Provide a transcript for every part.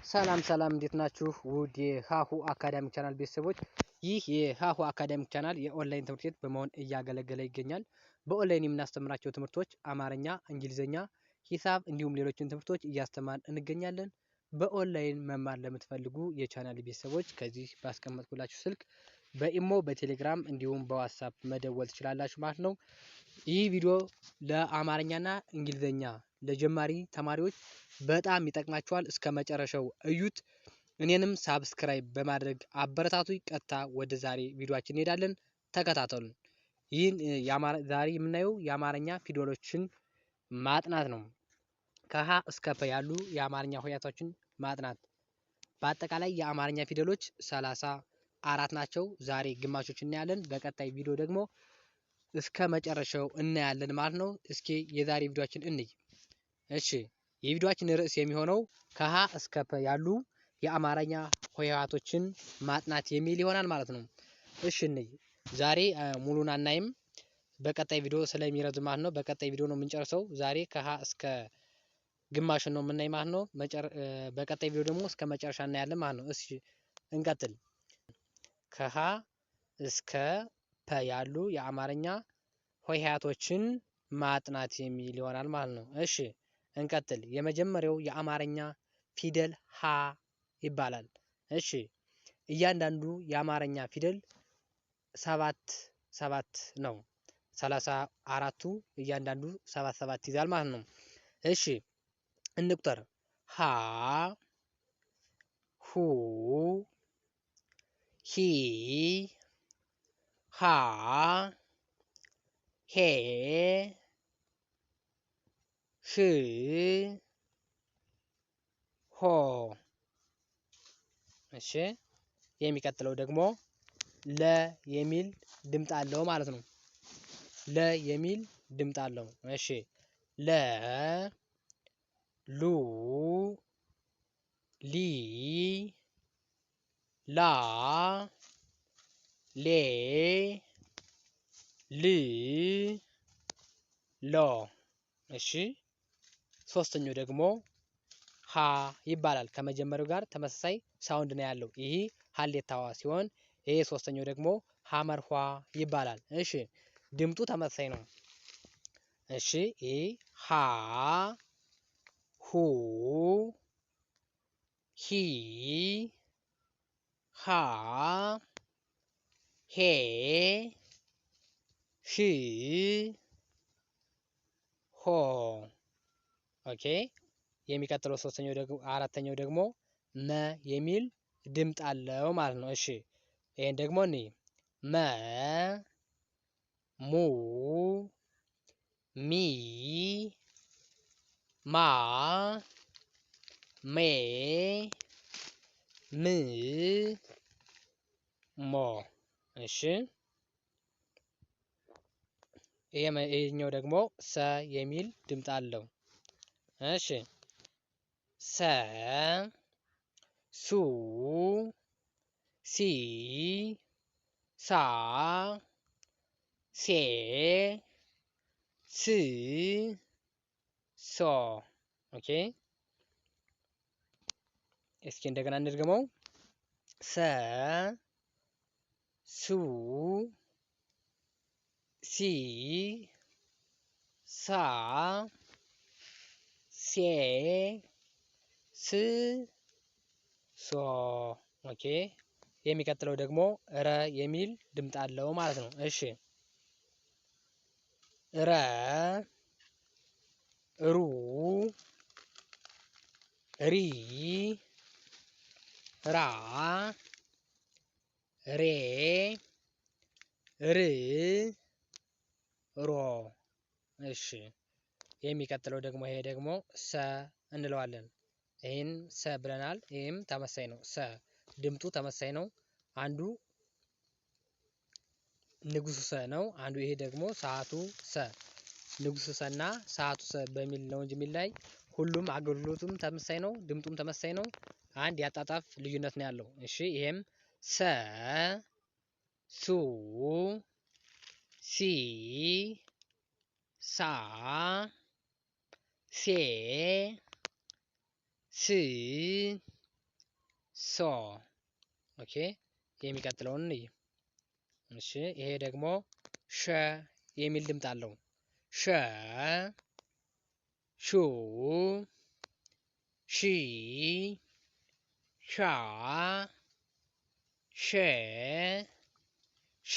ሰላም እንዴት ናችሁ? ውድ የሀሁ አካዳሚክ ቻናል ቤተሰቦች፣ ይህ የሀሁ አካዳሚክ ቻናል የኦንላይን ትምህርት ቤት በመሆን እያገለገለ ይገኛል። በኦንላይን የምናስተምራቸው ትምህርቶች አማርኛ፣ እንግሊዝኛ፣ ሂሳብ እንዲሁም ሌሎችን ትምህርቶች እያስተማርን እንገኛለን። በኦንላይን መማር ለምትፈልጉ የቻናል ቤተሰቦች ከዚህ ባስቀመጥኩላችሁ ስልክ በኢሞ፣ በቴሌግራም እንዲሁም በዋትስአፕ መደወል ትችላላችሁ ማለት ነው። ይህ ቪዲዮ ለአማርኛና እንግሊዝኛ ለጀማሪ ተማሪዎች በጣም ይጠቅማችኋል። እስከ መጨረሻው እዩት። እኔንም ሳብስክራይብ በማድረግ አበረታቱ። ቀጥታ ወደ ዛሬ ቪዲዮአችን እንሄዳለን። ተከታተሉን። ይህን ዛሬ የምናየው የአማርኛ ፊደሎችን ማጥናት ነው። ከሀ እስከ ፐ ያሉ የአማርኛ ሆሄያቶችን ማጥናት። በአጠቃላይ የአማርኛ ፊደሎች 34 ናቸው። ዛሬ ግማሾች እናያለን። በቀጣይ ቪዲዮ ደግሞ እስከ መጨረሻው እናያለን ማለት ነው። እስኪ የዛሬ ቪዲዮአችን እንይ። እሺ፣ የቪዲዮአችን ርዕስ የሚሆነው ከሀ እስከ ፐ ያሉ የአማርኛ ሆሄያቶችን ማጥናት የሚል ይሆናል ማለት ነው። እሺ እንይ። ዛሬ ሙሉን አናይም፣ በቀጣይ ቪዲዮ ስለሚረዝም ማለት ነው። በቀጣይ ቪዲዮ ነው የምንጨርሰው። ዛሬ ከሀ እስከ ግማሹን ነው የምናይ ማለት ነው። በቀጣይ ቪዲዮ ደግሞ እስከ መጨረሻ እናያለን ማለት ነው። እሺ እንቀጥል። ከሀ እስከ ፐ ያሉ የአማርኛ ሆሄያቶችን ማጥናት የሚል ይሆናል ማለት ነው። እሺ እንቀጥል። የመጀመሪያው የአማርኛ ፊደል ሀ ይባላል። እሺ እያንዳንዱ የአማርኛ ፊደል ሰባት ነው። 34ቱ እያንዳንዱ ሰባት ይዛል ማለት ነው። እሺ እንቁጠር። ሀ፣ ሁ፣ ሂ፣ ሃ፣ ሄ፣ ህ፣ ሆ። እሺ የሚቀጥለው ደግሞ ለ የሚል ድምፅ አለው ማለት ነው። ለ የሚል ድምፅ አለው። እሺ ለ፣ ሉ፣ ሊ፣ ላ፣ ሌ፣ ል፣ ሎ። እሺ ሶስተኛው ደግሞ ሀ ይባላል። ከመጀመሪያው ጋር ተመሳሳይ ሳውንድ ነው ያለው። ይህ ሀሌታዋ ሲሆን ይሄ ሶስተኛው ደግሞ ሀመርኋ ይባላል። እሺ ድምጡ ተመሳሳይ ነው። እሺ ይህ ሀ፣ ሁ፣ ሂ፣ ሃ፣ ሄ፣ ህ፣ ሆ። ኦኬ የሚቀጥለው አራተኛው ደግሞ መ የሚል ድምፅ አለው ማለት ነው። እሺ ይሄን ደግሞ እኔ መ፣ ሙ፣ ሚ፣ ማ፣ ሜ፣ ም፣ ሞ። እሺ ይሄኛው ደግሞ ሰ የሚል ድምፅ አለው። እሺ ሰ፣ ሱ፣ ሲ፣ ሳ፣ ሴ፣ ስ፣ ሶ። ኦኬ እስኪ እንደገና እንድገመው። ሰ፣ ሱ፣ ሲ፣ ሳ፣ ሴ፣ ስ፣ ሶ። ኦኬ የሚቀጥለው ደግሞ ረ የሚል ድምፅ አለው ማለት ነው። እሺ ረ፣ ሩ፣ ሪ፣ ራ፣ ሬ፣ ር፣ ሮ። እሺ የሚቀጥለው ደግሞ ይሄ ደግሞ ሰ እንለዋለን። ይህን ሰ ብለናል። ይህም ተመሳይ ነው። ሰ ድምጡ ተመሳይ ነው። አንዱ ንጉሱ ሰ ነው። አንዱ ይሄ ደግሞ ሰዓቱ ሰ። ንጉሱ ሰ እና ሰዓቱ ሰ በሚል ነው እንጂ የሚላይ ሁሉም አገልግሎቱም ተመሳይ ነው። ድምጡም ተመሳይ ነው። አንድ ያጣጣፍ ልዩነት ነው ያለው። እሺ ይሄም ሰ፣ ሱ፣ ሲ፣ ሳ፣ ሴ፣ ስ፣ ሶ። ኦኬ የሚቀጥለውን እንይ። እሺ ይሄ ደግሞ ሸ የሚል ድምፅ አለው። ሸ ሹ ሺ ሻ ሼ ሺ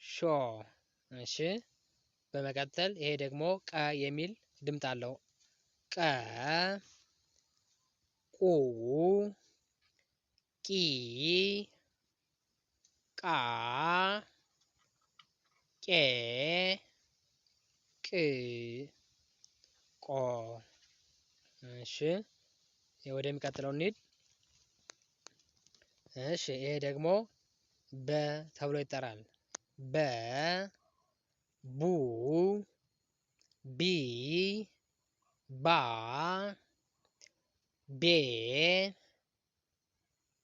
ሾ። እሺ በመቀጠል ይሄ ደግሞ ቀ የሚል ድምፅ አለው። ቀ ቁ ቂ ቃ ቄ ቅ ቆ። እሺ ወደሚቀጥለው እንሂድ። እሺ ይሄ ደግሞ በ ተብሎ ይጠራል። በ ቡ ቢ ባ ቤ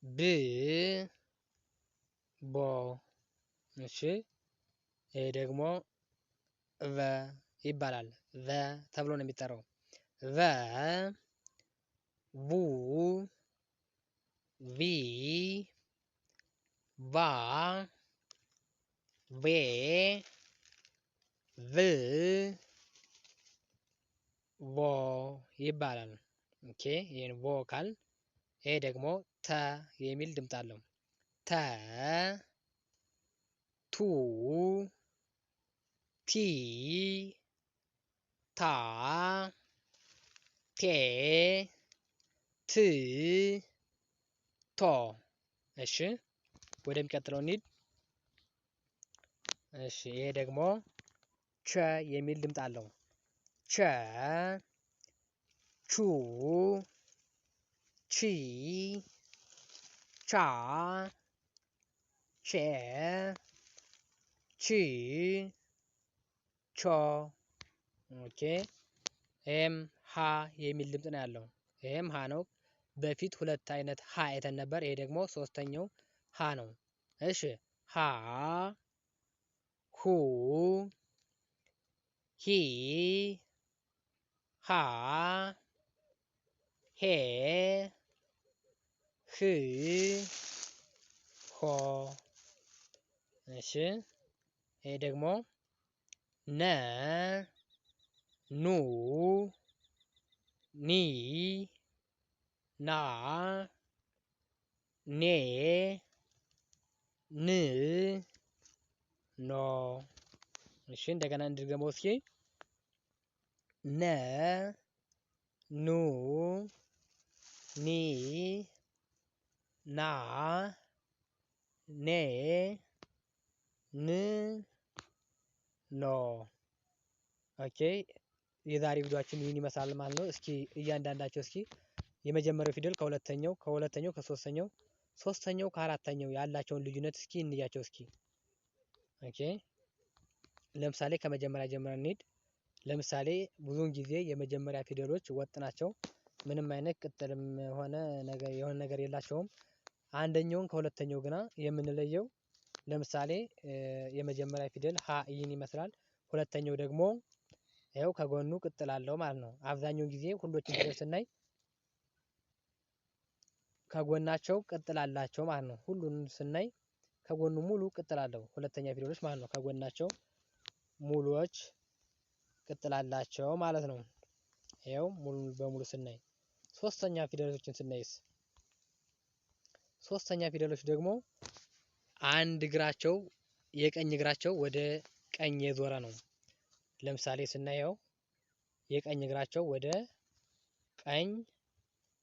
ብ ቦ። እሺ ይሄ ደግሞ ቨ ይባላል። ቨ ተብሎ ነው የሚጠራው። ቨ ቡ ቪ ቫ ቬ ቭ ቮ ይባላል። ኦኬ ይሄን ቮ ካል ይሄ ደግሞ ተ የሚል ድምፅ አለው። ተ ቱ ቲ ታ ቴ ት ቶ። እሺ ወደሚቀጥለው እንሂድ። እሺ ይሄ ደግሞ ቸ የሚል ድምፅ አለው። ቸ ቹ ቺ ቻ ቼ ቺ ቾ። ኦኬ ይሄም ሀ የሚል ድምፅ ነው ያለው። ይሄም ሀ ነው። በፊት ሁለት አይነት ሀ አይተን ነበር። ይሄ ደግሞ ሶስተኛው ሀ ነው። እሺ ሀ ሁ ሂ ሃ ሄ ህ ሆ። እሺ ይሄ ደግሞ ነ ኑ ኒ ና ኔ ን ኖ። እሺ እንደገና እንድገመው እስኪ ነ ኑ ኒ ና ኔ ን ኖ። ኦኬ የዛሬ ቪዲዮአችን ይህን ይመስላል ማለት ነው። እስኪ እያንዳንዳቸው እስኪ የመጀመሪያው ፊደል ከሁለተኛው ከሶስተኛው ሶስተኛው ከአራተኛው ያላቸውን ልዩነት እስኪ እንያቸው እስኪ። ኦኬ ለምሳሌ ከመጀመሪያ ጀምረን እንሂድ። ለምሳሌ ብዙውን ጊዜ የመጀመሪያ ፊደሎች ወጥ ናቸው። ምንም አይነት ቅጥልም ሆነ የሆነ ነገር የላቸውም። አንደኛውን ከሁለተኛው ግና የምንለየው ለምሳሌ የመጀመሪያ ፊደል ሀ ይህን ይመስላል። ሁለተኛው ደግሞ ይኸው ከጎኑ ቅጥል አለው ማለት ነው። አብዛኛውን ጊዜ ሁሎችን ፊደል ስናይ ከጎናቸው ቅጥል አላቸው ማለት ነው። ሁሉንም ስናይ ከጎኑ ሙሉ ቅጥል አለው ሁለተኛ ፊደሎች ማለት ነው። ከጎናቸው ሙሉዎች ቅጥል አላቸው ማለት ነው። ይኸው ሙሉ በሙሉ ስናይ ሶስተኛ ፊደሎችን ስናይስ ሶስተኛ ፊደሎች ደግሞ አንድ እግራቸው የቀኝ እግራቸው ወደ ቀኝ የዞረ ነው። ለምሳሌ ስናየው የቀኝ እግራቸው ወደ ቀኝ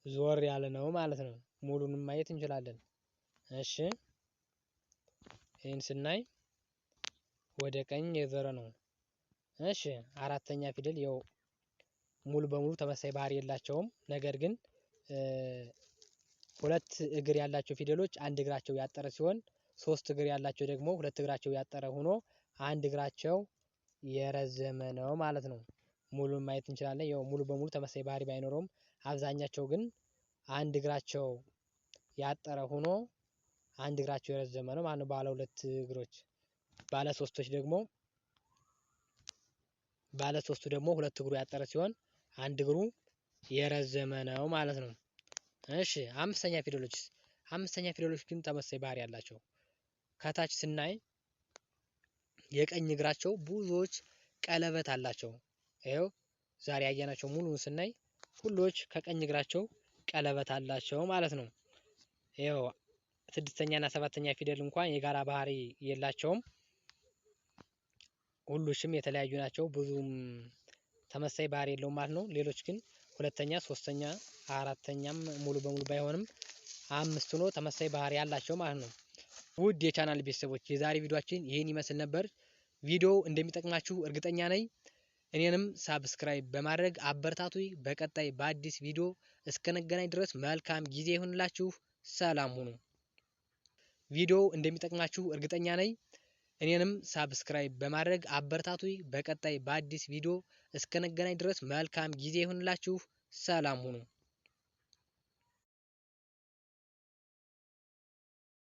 ዞር ያለ ነው ማለት ነው። ሙሉንም ማየት እንችላለን። እሺ ይህን ስናይ ወደ ቀኝ የዞረ ነው። እሺ አራተኛ ፊደል ያው ሙሉ በሙሉ ተመሳሳይ ባህሪ የላቸውም። ነገር ግን ሁለት እግር ያላቸው ፊደሎች አንድ እግራቸው ያጠረ ሲሆን ሶስት እግር ያላቸው ደግሞ ሁለት እግራቸው ያጠረ ሆኖ አንድ እግራቸው የረዘመ ነው ማለት ነው። ሙሉን ማየት እንችላለን። ያው ሙሉ በሙሉ ተመሳሳይ ባህሪ ባይኖረውም አብዛኛቸው ግን አንድ እግራቸው ያጠረ ሆኖ አንድ እግራቸው የረዘመ ነው ማለት ነው። ባለ ሁለት እግሮች ባለ ሶስቶች ደግሞ ባለ ሶስቱ ደግሞ ሁለት እግሩ ያጠረ ሲሆን አንድ እግሩ የረዘመ ነው ማለት ነው። እሺ አምስተኛ ፊደሎች ግን ተመሳሳይ ባህሪ ያላቸው። ከታች ስናይ የቀኝ እግራቸው ብዙዎች ቀለበት አላቸው። ይኸው ዛሬ ያየናቸው ሙሉን ስናይ ሁሎች ከቀኝ እግራቸው ቀለበት አላቸው ማለት ነው። ይኸው ስድስተኛ እና ሰባተኛ ፊደል እንኳን የጋራ ባህሪ የላቸውም። ሁሎችም የተለያዩ ናቸው። ብዙም ተመሳሳይ ባህሪ የለውም ማለት ነው። ሌሎች ግን ሁለተኛ፣ ሶስተኛ፣ አራተኛም ሙሉ በሙሉ ባይሆንም አምስት ሆኖ ተመሳሳይ ባህሪ ያላቸው ማለት ነው። ውድ የቻናል ቤተሰቦች የዛሬ ቪዲዮአችን ይህን ይመስል ነበር። ቪዲዮው እንደሚጠቅማችሁ እርግጠኛ ነኝ። እኔንም ሳብስክራይብ በማድረግ አበረታቱኝ። በቀጣይ በአዲስ ቪዲዮ እስከነገናኝ ድረስ መልካም ጊዜ ይሁንላችሁ። ሰላም ሁኑ። ቪዲዮው እንደሚጠቅማችሁ እርግጠኛ ነኝ። እኔንም ሳብስክራይብ በማድረግ አበረታቱኝ። በቀጣይ በአዲስ ቪዲዮ እስከነገናኝ ድረስ መልካም ጊዜ ይሁንላችሁ። ሰላም ሁኑ።